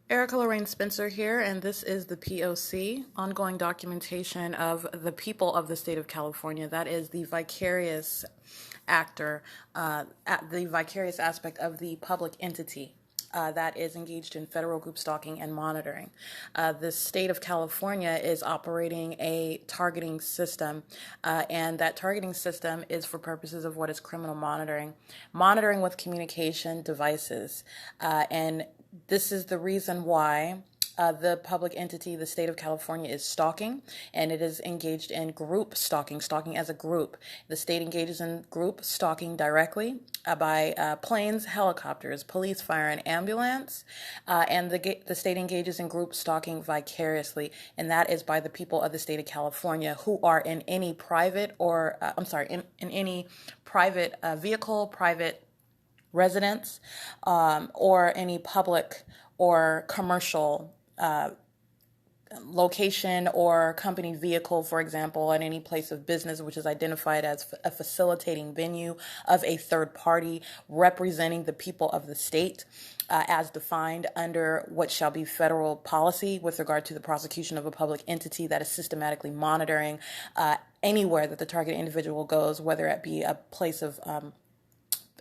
Erica Lorraine Spencer here, and this is the P.O.C, ongoing documentation of the people of the state of California. That is the vicarious actor, the vicarious aspect of the public entity. That is engaged in federal group stalking and monitoring. The state of California is operating a targeting system, and that targeting system is for purposes of what is criminal monitoring with communication devices. And this is the reason why the public entity, the state of California, is stalking, and it is engaged in group stalking as a group. The state engages in group stalking directly by planes, helicopters, police, fire, and ambulance, and the state engages in group stalking vicariously, and that is by the people of the state of California who are in any private or, in any private vehicle, private residence, or any public or commercial location or company vehicle, for example, at any place of business which is identified as a facilitating venue of a third party representing the people of the state, as defined under what shall be federal policy with regard to the prosecution of a public entity that is systematically monitoring anywhere that the target individual goes, whether it be a place of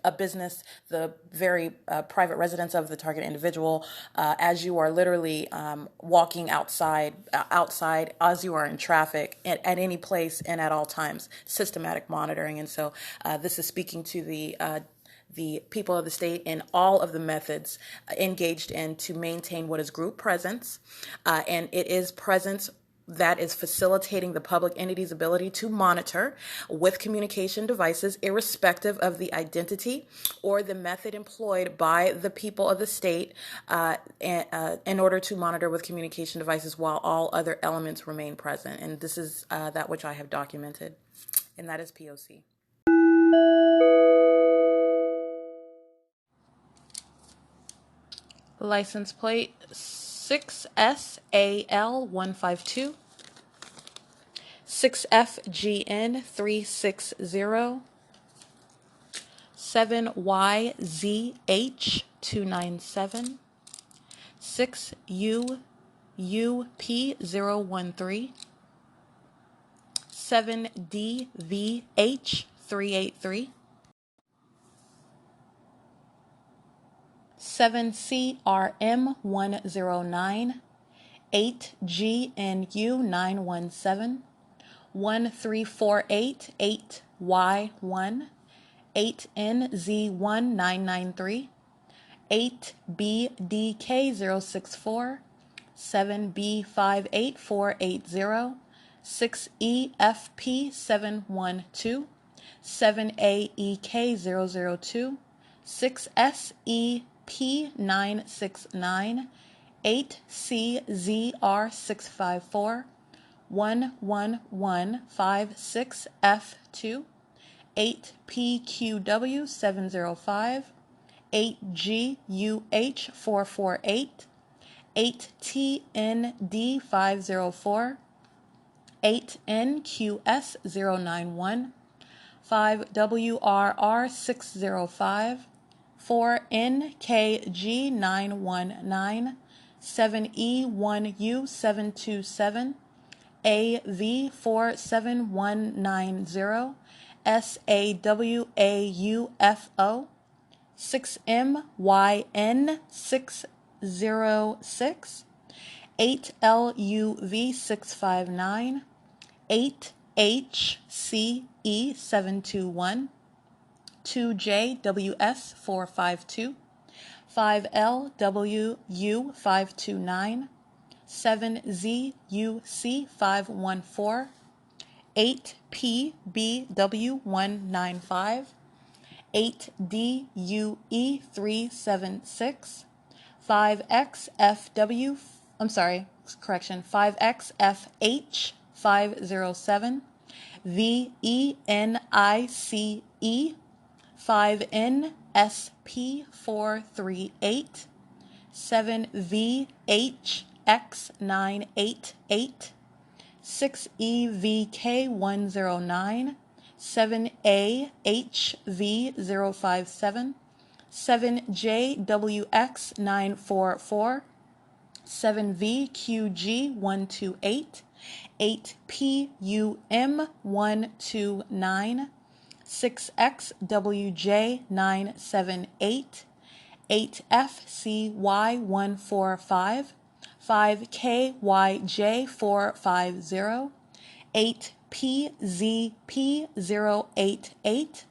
a business, the very private residence of the target individual, as you are literally walking outside as you are in traffic at any place and at all times, systematic monitoring. And so this is speaking to the people of the state in all of the methods engaged in to maintain what is group presence, and it is presence that is facilitating the public entity's ability to monitor with communication devices, irrespective of the identity or the method employed by the people of the state in order to monitor with communication devices while all other elements remain present. And this is that which I have documented, and that is P.O.C. License plate 6SAL152, 6FGN360, 7YZH297, 6UUP013, 7DVH383, 7CRM109, 8GNU917, 13488Y1, 8NZ1993, 8BDK064, 7B58480, 6EFP712, 7AEK002, 6SEP969, 8CZR654, 11156F2, 8PQW705, 8GUH448, 8TND504, 8NQS091, 5WRR605, 4NKG919, 7E1U727, AV47190, SAWAUFO, 6MYN606, 8LUV659, 8HCE721, 2JWS452, 5LWU529, 7ZUC514, 8PBW195, 8DUE376, 5XFW, 5XFH507, VENICE 5NSP438, 7VHX988, 6EVK109, 7AHV057, 7JWX944, 7VQG128, 8PUM129, 6XWJ978, 8FCY145, 5KYJ450, 8PZP088,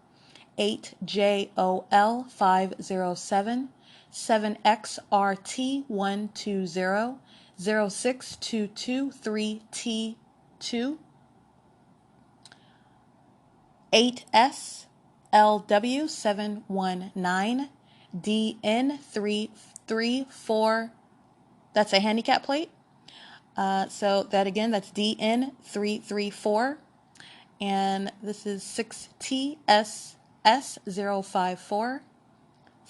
8JOL507, 7XRT120, 06223T2, 8SLW719, DN334, that's a handicap plate. So that again, that's DN334, and this is 6TSS054,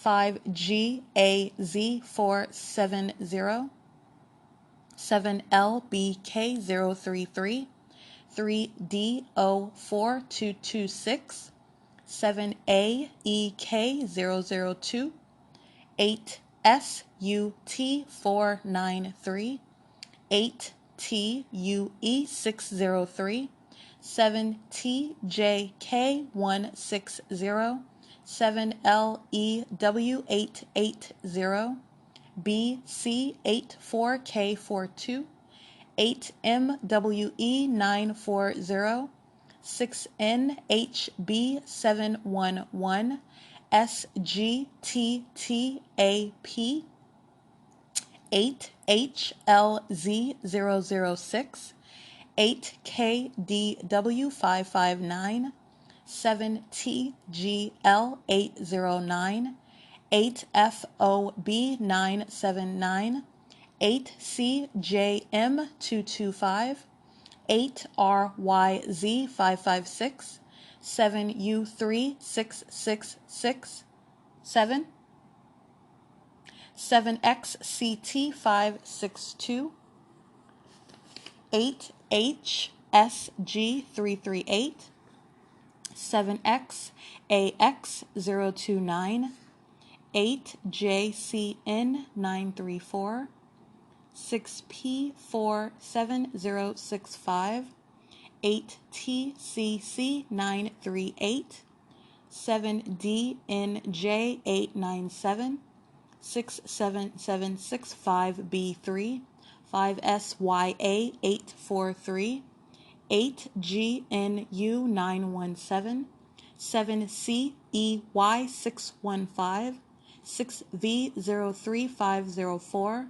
5GAZ470, 7LBK033, 3DO4226, 7AEK002, 8SUT493, 8TUE603, 7TJK160, 7LEW880, BC84K42, 8MWE940, 6NHB711, SGTTAP, 8HLZ006, 8KDW559, 7TGL809, 8FOB979, 8CJM225, 8RYZ556, 7U3666, 7XCT562, 8HSG338, 7XAX029, 8JCN934, 6P47065, 8TCC938, 7DNJ897, 67765B3, 5SYA843, 8GNU917, 7CEY615, 6V03504,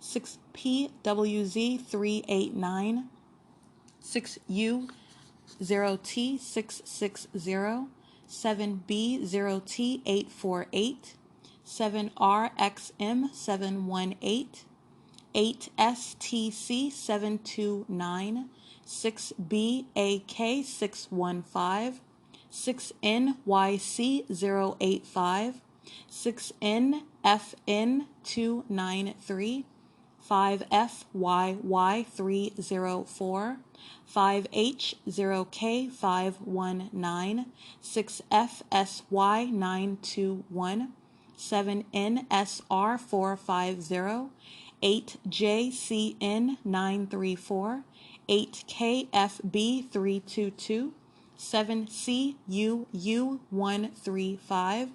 6PWZ389, 6U0T660, 7B0T848, 7RXM718, 8STC729, 6BAK615, 6NYC085, 6NFN293, 5FYY304, 5H0K519, 6FSY921, 7NSR450, 8JCN934, 8KFB322, 7CUU135,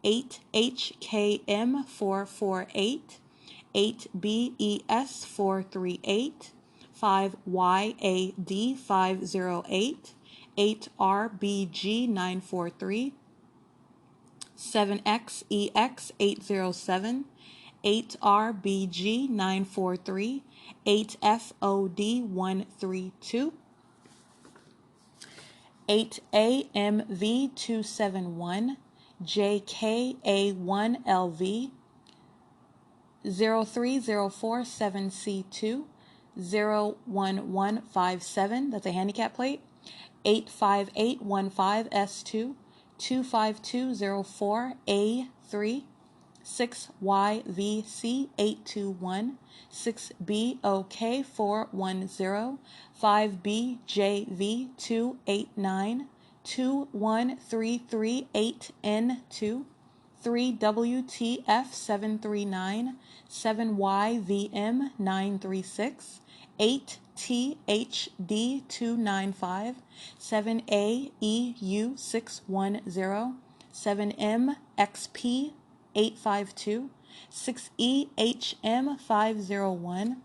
8HKM448, 8BES438, 5YAD508, 8RBG943, 7XEX807, 8RBG943, 8FOD132, 8AMV271, JKA1LV, 03047C2, 01157, that's a handicap plate, 85815S2, 25204A3, 6YVC821, 6BOK410, 5BJV289, 21338N2, 3WTF739, 7YVM936, 8THD295, 7AEU610, 7MXP852, 6EHM501,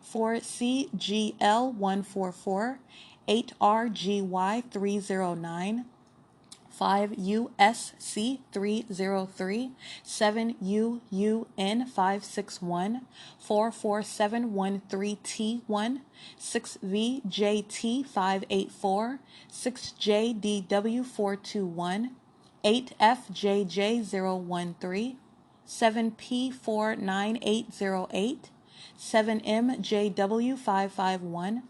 4CGL144, 8RGY309, 5 U.S.C. 303, 7 UUN 561, 44713 T1, 6 VJT 584, 6 JDW 421, 8 FJJ 013, 7 P49808, 7 MJW 551,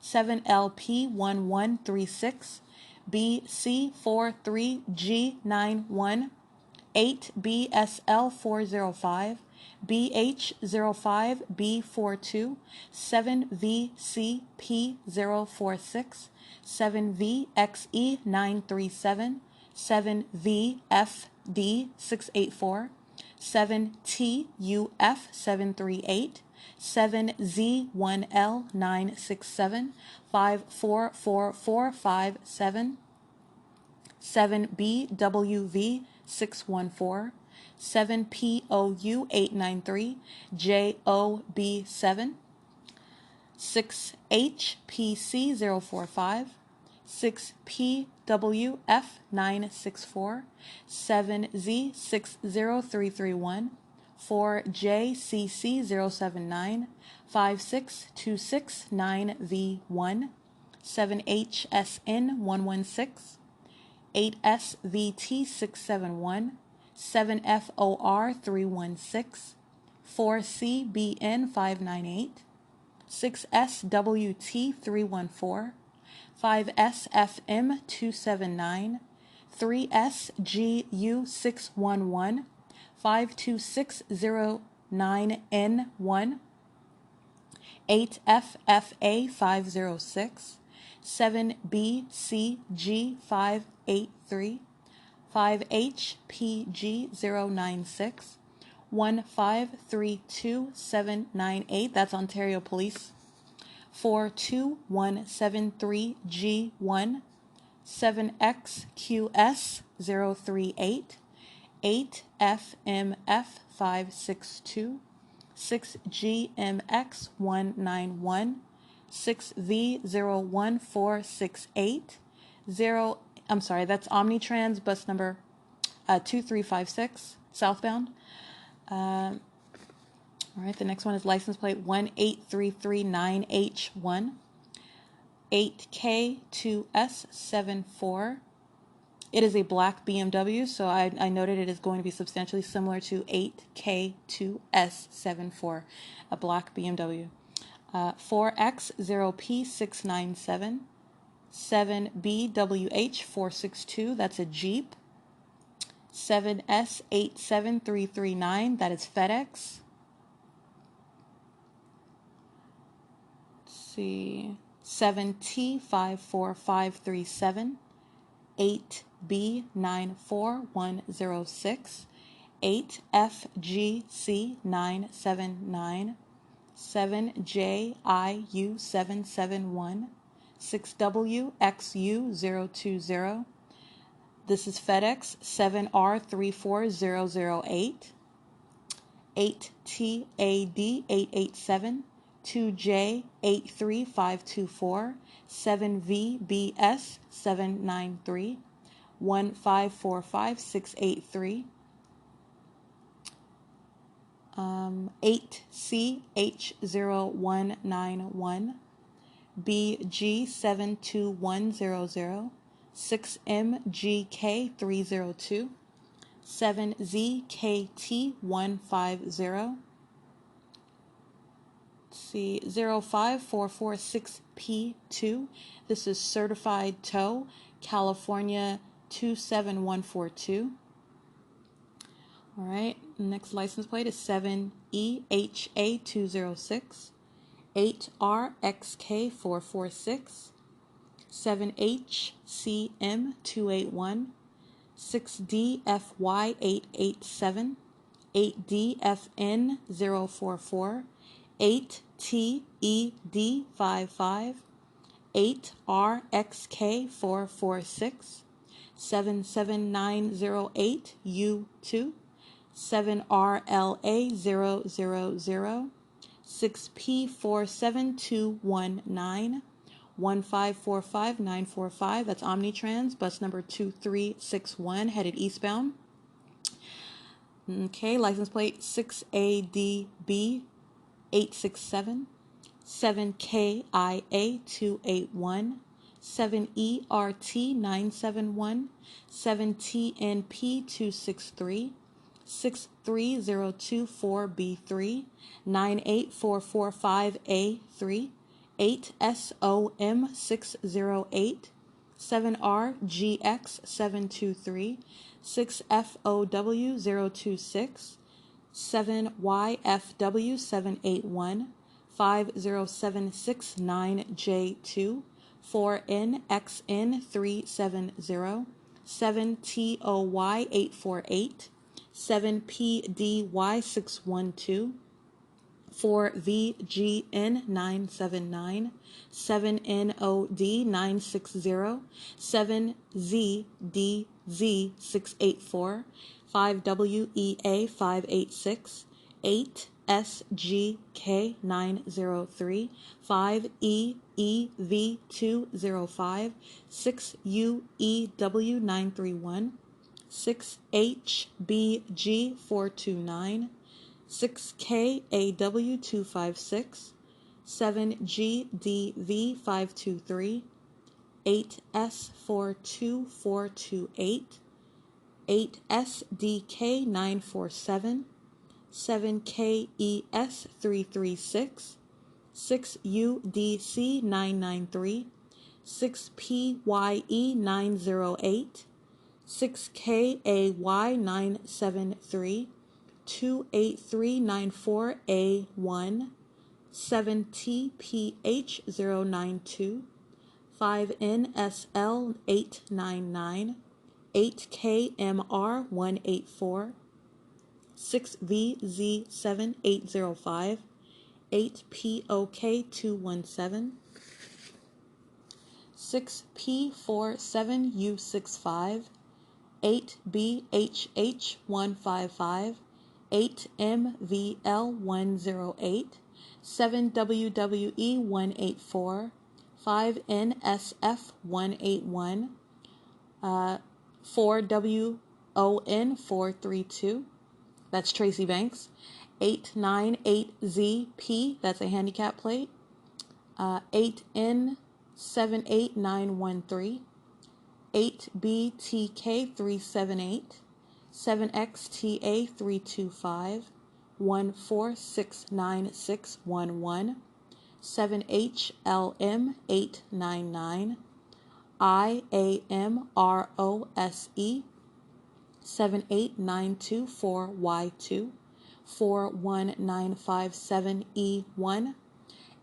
7 LP1136, BC43G91, 8 BSL405, BH05B42, 7 VCP046, 7 VXE937, 7 VFD684, 7 TUF738, 7 Z1L967, 54457, 7 BWV614, 7 POU893, JOB7, 6 HPC045, 6 PWF964, 7 Z60331, 4 JCC079, 56269V1, 7 HSN116, 8 SVT671, 7 FOR316, 4 CBN598, 6 SWT314, 5 SFM279, 3 SGU611, 52609N1, 8 FFA506, 7 BCG583, 5 HPG096, 1532798, that's Ontario Police, 42173G1, 7XQS038, 8 FMF562, 6 GMX191, 6 V01468, 0, I'm sorry, that's Omnitrans bus number 2356, southbound. All right, the next one is license plate 18339H1, 8K2S74. It is a black BMW, so I noted it is going to be substantially similar to 8K2S74, a black BMW. 4X0P697, 7BWH462, that's a Jeep. 7S87339, that is FedEx. Let's see, 7T54537, 8B94106, 8FGC979, 7JIU771, 6WXU020. This is FedEx 7R34008, 8TAD887, 2J83524, 7VBS793, 1545683, 8CH0191, BG72100, 6MGK302, 7ZKT150, see, 05446P2. This is certified tow, California 27142. All right, next license plate is 7EHA206, 8RXK446, 7HCM281, 6DFY887, 8DFN044, 8TED55, 8RXK446, 77908U2, 7RLA000, 6P47219, 1545945, that's Omnitrans, bus number 2361, headed eastbound. Okay, license plate 6ADB 867, 7KIA 281, 7ERT 971, 7TNP 263, 63024B3, 98445A3, 8SOM 608, 7RGX 723, 6FOW 026, 7YFW 781, 50769J2, 4NXN 370, 7TOY 848, 7PDY 612, 4VGN 979, 7NOD 960, 7ZDZ 684, 5WEA 586, 8SGK 903, 5EEV 205, 6UEW 931, 6HBG 429, 6KAW 256, 7GDV 523, 8S42428, 8SDK 947, 7KES 336, 6UDC 993, 6PYE 908, 6KAY 973, 28394A1, 7TPH 092, 5NSL 899, 8KMR 184, 6VZ 805, 8POK 217, 6P47U65, 8BHH 155, 8MVL 108, 7WWE 184, 5NSF 181, 4WON 432, that's Tracy Banks, 898ZP, that's a handicap plate, 8N78913, 8BTK 378, 7XTA 325, 1469611, 7HLM 899, IAMROSE 78924Y2, 41957E1,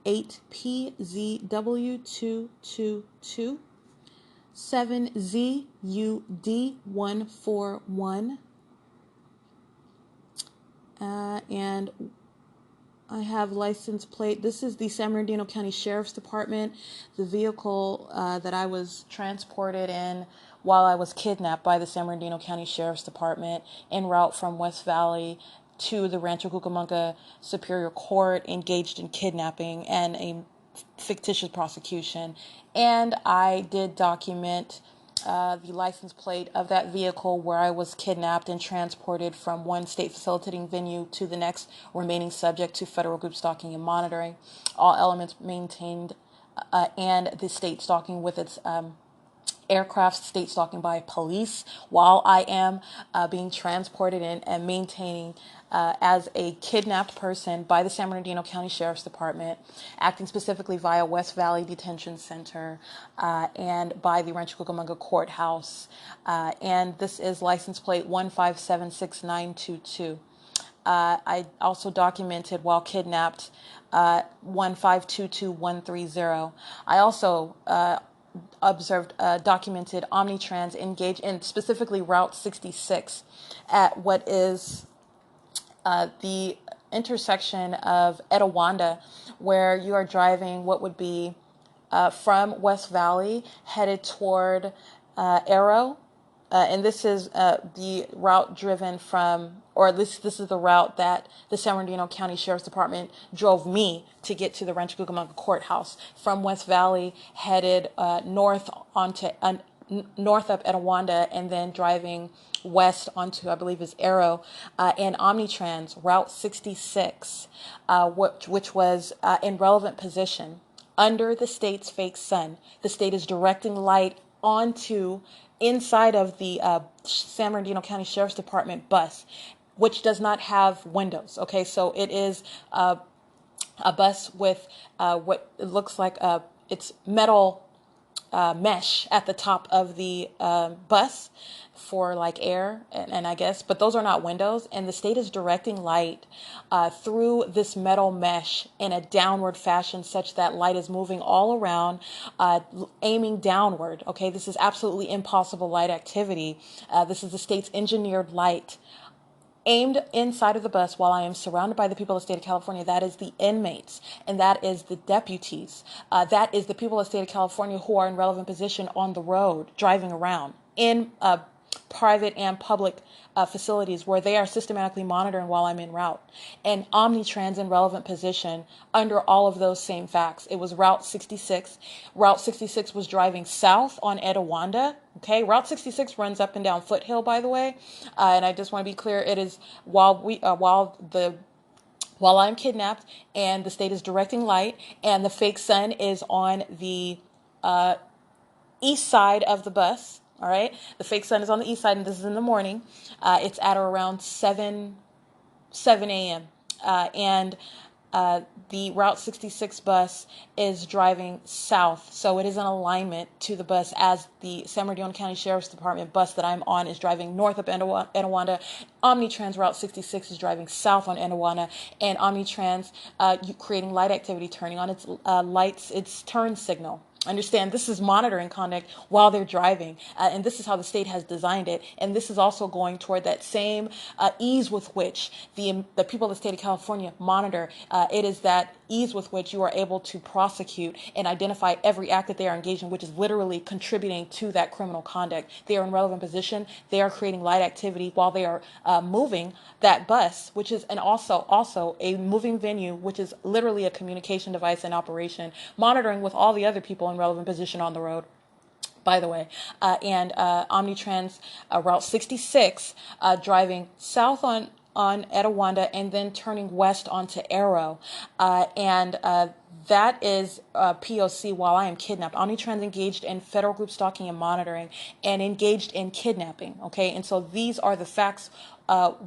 8PZW222, 7ZUD141, and I have license plate. This is the San Bernardino County Sheriff's Department, the vehicle that I was transported in while I was kidnapped by the San Bernardino County Sheriff's Department en route from West Valley to the Rancho Cucamonga Superior Court, engaged in kidnapping and a fictitious prosecution. And I did document the license plate of that vehicle where I was kidnapped and transported from one state facilitating venue to the next, remaining subject to federal group stalking and monitoring. All elements maintained, and the state stalking with its aircraft, state stalking by police, while I am being transported in and maintaining as a kidnapped person by the San Bernardino County Sheriff's Department, acting specifically via West Valley Detention Center and by the Rancho Cucamonga Courthouse. And this is license plate 1576922. I also documented while kidnapped 1522130. I also observed, documented Omnitrans engage in specifically Route 66 at what is the intersection of Etowanda, where you are driving what would be from West Valley headed toward Arrow. And this is the route driven from, or at least this is the route that the San Bernardino County Sheriff's Department drove me to get to the Rancho Cucamonga Courthouse from West Valley, headed north onto north up Etowanda, and then driving west onto, I believe, is Arrow, and Omnitrans Route 66, which was in relevant position under the state's fake sun. The state is directing light onto inside of the San Bernardino County Sheriff's Department bus, which does not have windows. Okay, so it is a bus with what it looks like it's metal mesh at the top of the bus for like air and I guess, but those are not windows, and the state is directing light through this metal mesh in a downward fashion such that light is moving all around, aiming downward. Okay, this is absolutely impossible light activity. This is the state's engineered light aimed inside of the bus while I am surrounded by the people of the state of California. That is the inmates, and that is the deputies. That is the people of the state of California who are in relevant position on the road, driving around in private and public facilities where they are systematically monitoring while I'm en route. And Omnitrans in relevant position under all of those same facts. It was Route 66. Route 66 was driving south on Etowanda. Okay, Route 66 runs up and down Foothill, by the way. And I just want to be clear, it is while I'm kidnapped and the state is directing light and the fake sun is on the east side of the bus. All right, the fake sun is on the east side, and this is in the morning. It's at around 7 a.m. And the Route 66 bus is driving south, so it is in alignment to the bus as the San Bernardino County Sheriff's Department bus that I'm on is driving north up Etowanda. Omnitrans Route 66 is driving south on Etowanda, and Omnitrans creating light activity, turning on its lights, its turn signal. Understand, this is monitoring conduct while they're driving, and this is how the state has designed it, and this is also going toward that same ease with which the people of the state of California monitor. It is that ease with which you are able to prosecute and identify every act that they are engaged in, which is literally contributing to that criminal conduct. They are in relevant position. They are creating light activity while they are moving that bus, which is also a moving venue, which is literally a communication device in operation, monitoring with all the other people in relevant position on the road, by the way. And Omnitrans Route 66 driving south on Etowanda and then turning west onto Arrow. And that is P.O.C. while I am kidnapped. Omnitrans engaged in federal group stalking and monitoring and engaged in kidnapping. Okay, and so these are the facts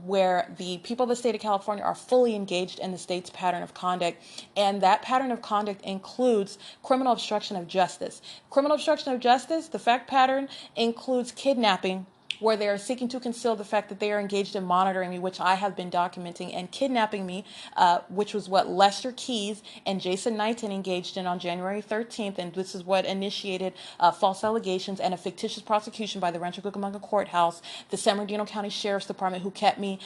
where the people of the state of California are fully engaged in the state's pattern of conduct. And that pattern of conduct includes criminal obstruction of justice. Criminal obstruction of justice, the fact pattern includes kidnapping, where they are seeking to conceal the fact that they are engaged in monitoring me, which I have been documenting, and kidnapping me, which was what Lester Keys and Jason Knighton engaged in on January 13th, and this is what initiated false allegations and a fictitious prosecution by the Rancho Cucamonga Courthouse, the San Bernardino County Sheriff's Department, who kept me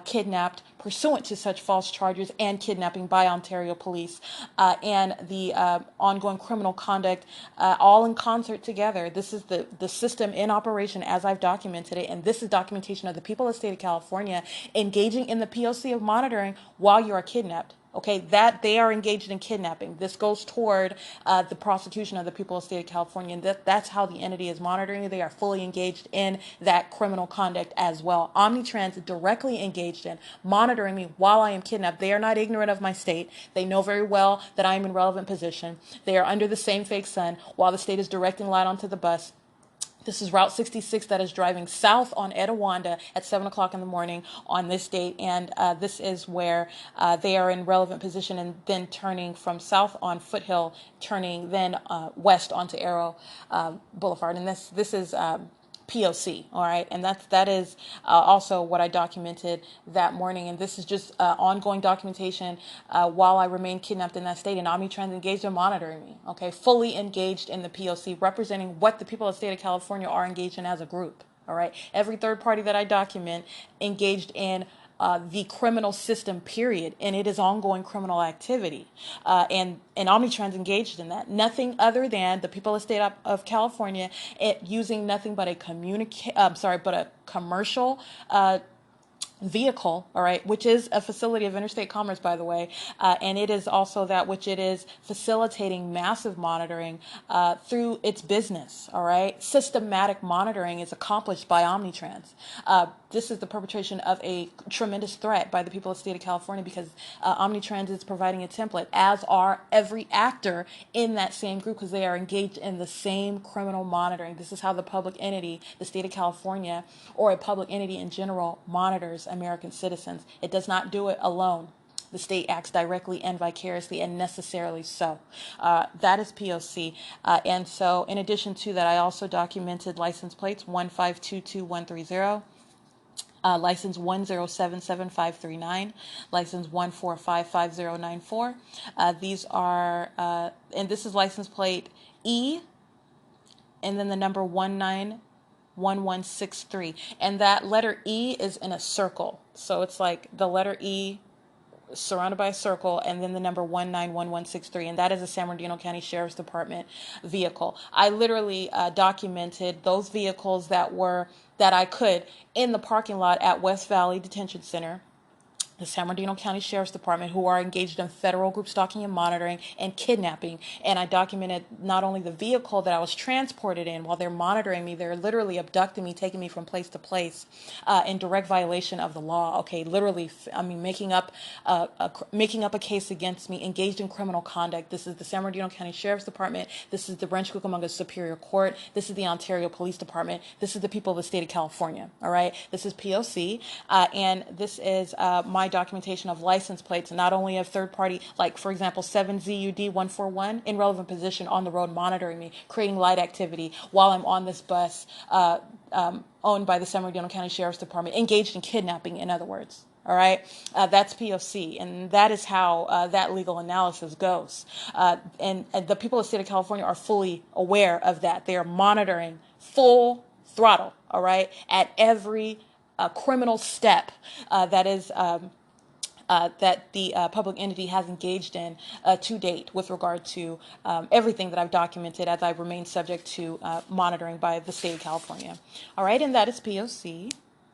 kidnapped pursuant to such false charges and kidnapping by Ontario police, and the ongoing criminal conduct, all in concert together. This is the system in operation as I've documented it, and this is documentation of the people of the state of California engaging in the P.O.C. of monitoring while you are kidnapped. Okay, that they are engaged in kidnapping. This goes toward the prosecution of the people of the state of California, and that's how the entity is monitoring. They are fully engaged in that criminal conduct as well. Omnitrans directly engaged in monitoring me while I am kidnapped. They are not ignorant of my state. They know very well that I am in relevant position. They are under the same fake sun while the state is directing light onto the bus. This is Route 66 that is driving south on Etowanda at 7 o'clock in the morning on this date. And this is where they are in relevant position and then turning from south on Foothill, turning then west onto Arrow Boulevard. And this is P.O.C. All right, and that is also what I documented that morning, and this is just ongoing documentation while I remain kidnapped in that state, and Omnitrans engaged in monitoring me. Okay, fully engaged in the P.O.C., representing what the people of the state of California are engaged in as a group. All right, every third party that I document engaged in the criminal system, period, and it is ongoing criminal activity, and Omnitrans engaged in that. Nothing other than the people of the state of California, using nothing but a commercial vehicle, all right, which is a facility of interstate commerce, by the way, and it is also that which it is facilitating massive monitoring through its business, all right. Systematic monitoring is accomplished by Omnitrans. This is the perpetration of a tremendous threat by the people of the state of California, because Omnitrans is providing a template, as are every actor in that same group, because they are engaged in the same criminal monitoring. This is how the public entity, the state of California, or a public entity in general, monitors American citizens. It does not do it alone. The state acts directly and vicariously, and necessarily so. That is P.O.C. And so, in addition to that, I also documented license plates 1522130. License 1077539, license 1455094. These are, and this is license plate E, and then the number 191163. And that letter E is in a circle. So it's like the letter E surrounded by a circle, and then the number 191163, and that is a San Bernardino County Sheriff's Department vehicle. I literally documented those vehicles that I could in the parking lot at West Valley Detention Center, the San Bernardino County Sheriff's Department, who are engaged in federal group stalking and monitoring and kidnapping. And I documented not only the vehicle that I was transported in while they're monitoring me, they're literally abducting me, taking me from place to place in direct violation of the law. Okay, literally, I mean, making up a case against me, engaged in criminal conduct. This is the San Bernardino County Sheriff's Department. This is the Rancho Cucamonga Superior Court. This is the Ontario Police Department. This is the people of the state of California. All right, this is P.O.C. And this is my documentation of license plates, not only of third party, like for example 7ZUD141, in relevant position on the road monitoring me, creating light activity while I'm on this bus owned by the San Bernardino County Sheriff's Department, engaged in kidnapping, in other words. All right, that's P.O.C., and that is how that legal analysis goes. And the people of the state of California are fully aware of that. They are monitoring full throttle, all right, at every criminal step that is that the public entity has engaged in to date with regard to everything that I've documented, as I remain subject to monitoring by the state of California. All right, and that is P.O.C.